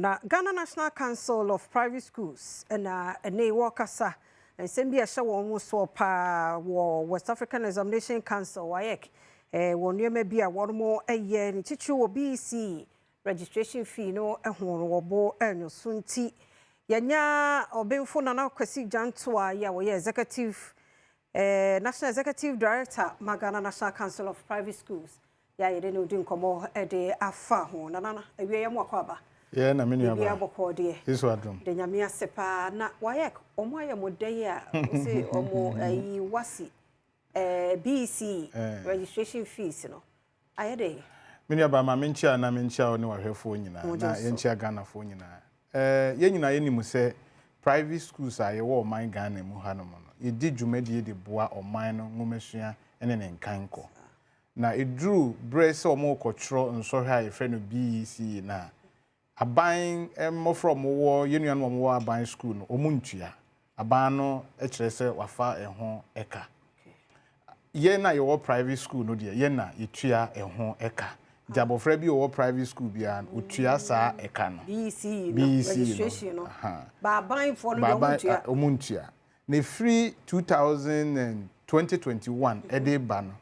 na Ghana National Council of Private Schools and ne wakasa and send be a show almost so pa West African Examination Council WAEC won you may be a one more a year in teacher will BECE registration fee no a horn bo and sunti yanya obemfo na kwasi jantoa ya we executive National Executive Director Ghana National Council of Private Schools ya yede no din komo de afa ho na ewie yam akwaba ye na menu aba ya bokọ de iso adom de nyame asepa na WAEC omo aye modai a se omo ayi wasi BECE registration fees no aye de menu aba ma menchia na menchia oni wahwefo nyina na yenchia Ghana fo nyina ye nyina ye nimu se private schools aye wo man Ghana mu hanom no ye di dwumadi de boa oman no ngomesua ene ne nkanko na edru brace omo kotro nso ha ye friend BECE na aban mo from wo yenuan mo wo aban school no omuntua aban no e kire se wafa eho eka ye na ye wo private school no de ye na yetua eho eka jabofra bi wo private school bia otua saa eka no BECE registration no ba aban for no omuntua na free 2021 ede ba no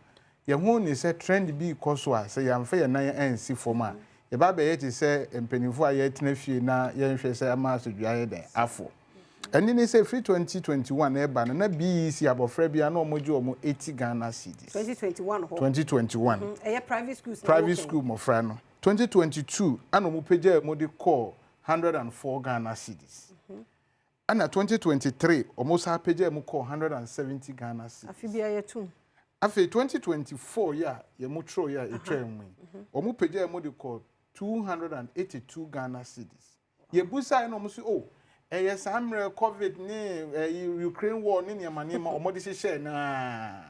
ye hu ni se trend bi koso a se yamfa ye nan ensi forma ye ba be ye ti se empenifo a ye tena fie na ye nhwe se ama asodua ye den afo eni ni se free 2021 e ba na BECE abofra bia na omoji omo 80 Ghana cedis 2021 private school mo fra no 2022 ana omo peja mo de call 104 Ghana cedis ana 2023 omo sa peja mo call 170 Ghana cedis afi bia ye tum afi 2024 ya ye mo tro ya etwa enwe omo peja mo de call 282 Ghana cedis ye busa na omo so yes amre covid ni Ukraine war ni niamanema omode hye na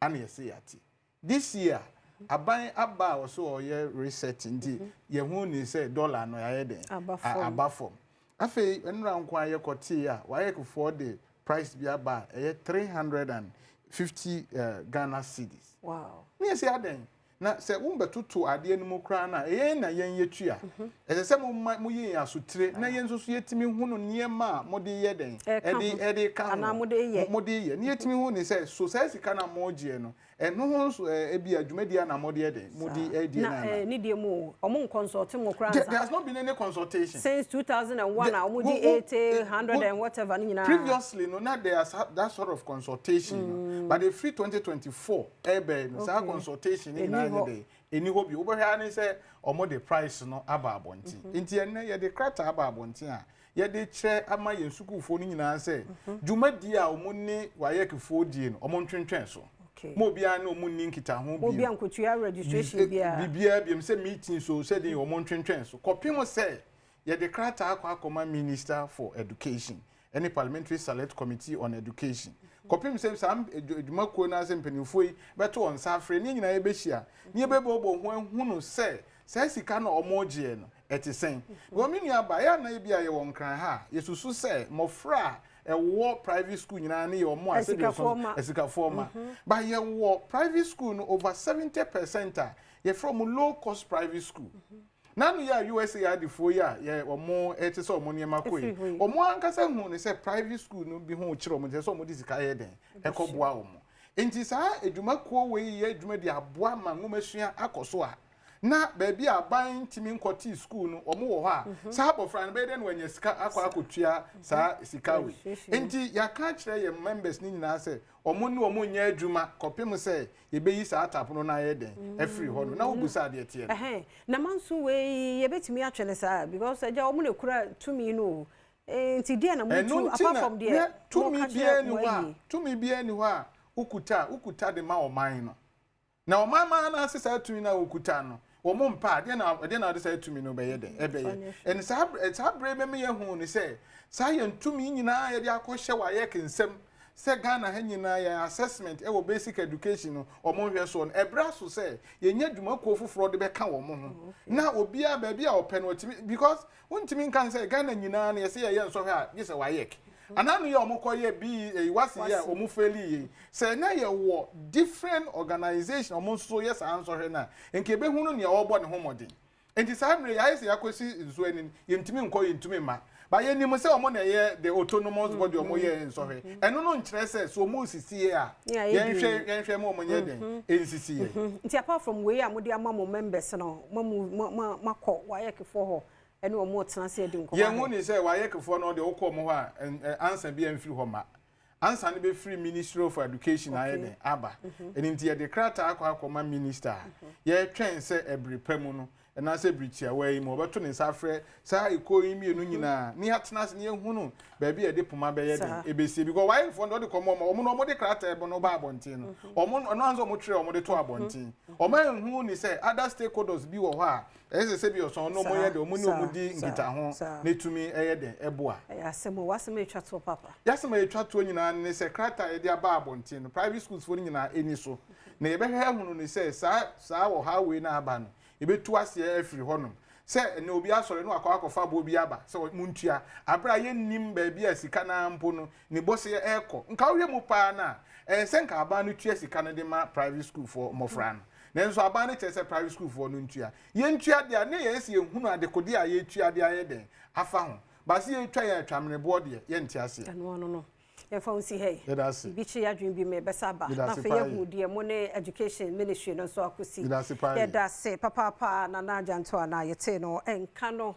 ana yesi yati this year aban aba also ye reset ndi ye hu ni say dollar no ya den aba form afi enra nkwa ye kote ya waye for the price bi aba 350 Ghana cedis wow ni yesi aden na se wumbetutu ade anu kra na na yen yetua ese se mo yin asutire na yen so yetimi hunu niema mode ye den ede ka na mode ye ni yetimi hu ni se so sai sika na mo gie no eno ho so ebi adwumadi na mode ye den mode edi na ni die mo omo consult mo kra there has not been any consultation since 2001 omo di 80 100 and whatever ni na previously no na there has that sort of consultation but the free 2024 ebe no sa consultation ni na eni hobi obohia ni say omo the price no aba abonti nti enne ye de krata aba abonti a ye de kire ama ye sukufo ni nyina say dwumadi a omo ni WAEC fo die no omo ntwentwen so mo bia na omo ni nkita ho bi obi ankotua registration bia bia say meeting so say de omo ntwentwen so kopim say ye de krata akwa minister for education any parliamentary select committee on education kopim say sam edwumako na say mpanimfo yi beto on safre ni nyina ye behia ni ebebo hunu say sika na omogie no etisen go minu aba ya na bia ye won kran ha yesusu say mofra wo private school nyina na ye omo asika forma but ye wo private school no over 70% ye from low cost private school nanu ya USA ya difo ya ye omo etise omo niema koi omo ankasa hu ne say private school no bi hu kire omo je so omo di sika ye den ekoboa omo enti sa edwumakuo we ye edwuma di aboa ma ngomesua akoso a na baby aban timi nkoti school no omo wo ha sa abofra no be den wanya sika akotua sa sika we enti ya ka kire ye members ni nyina say omo ni omo nya adwuma kopim say ye be yi sa atap no na ye den every ho no na obusa de tie na manso we ye betimi atwele sa because eja omo ne kura tumi no enti dia na mutu apart from there tumi bia ni wa ukuta de ma oman no na oman ma na asesa tumi na ukuta no omo mpa de na de say tumi no be ye den ebeye en sa bre me ye hu ni say sa ye tumi nyina ye de akohye WAEC nsem se Ghana ha nyina ya assessment wo basic education no omo hwe so no ebra so say ye nya dwumakuo foforo de be ka wo mo ho na obia ba bia open otimi because wontimi kan say Ghana nyina na ye say ye nso hwe a ye say WAEC ananu ye omokoye bi wasi ye omufeli say na ye wo different organization omo so yes answer he na nke be hunu ne obo ne homodin enti samre ya ise yakosi nso ani yentimi nko yentimi ma ba ye nim se omo na ye the autonomous body omo ye nso he eno no nkyere se so mo sisi ye a yenhwe mo omo nye den ensisi ye nti apart from we amode ama mo members no makọ WAEC for ho ene omo tena se edi nko ye hu ni se WAEC for no de okọ mo ho a answer bi amfiri ho ma answer ne be free Ministry of Education ayede aba enti ye de krata akọ minister ye twen se ebrepam no na se brichia we mo beto ne safre sa iko imi enu nyina ni hatena se ne ehunu ba bi e de poma be ye den ebesi because why for no de komo omo no mo de krata ebo no ba abontin no omo no anzo mo tre omo de to abontin omo ehunu ni se other stakeholders bi wo ho a ese se bi oso no mo ye de omo ni omo di ngita ho ne tumi eye den ebo a asemo wasema etwa to papa yasema etwa to nyina ne se krata e de aba abontin no private schools for nyina eni so na ye be ehunu ni se sa wo ha we na aba no ebetu ase afiri honum se ne obi asore no akwa bo bi aba se muntua abra ye nim ba bi asika na mpo no ne bose eko nka wo mu pa na se nka aba no tua sika no de ma private school for mofra no nenso aba no chese private school for no ntua ye ntua de ne ye se ehunu adekode a ye tua de aye den afa ho ba se ye twa ye atwamne bo de ye ntia se no ye fa unsi hey bi chi adwin bi me besa ba na fe ye hu de mo ne education ministry no so akosi ye da se papa na na janto na ye te no enka no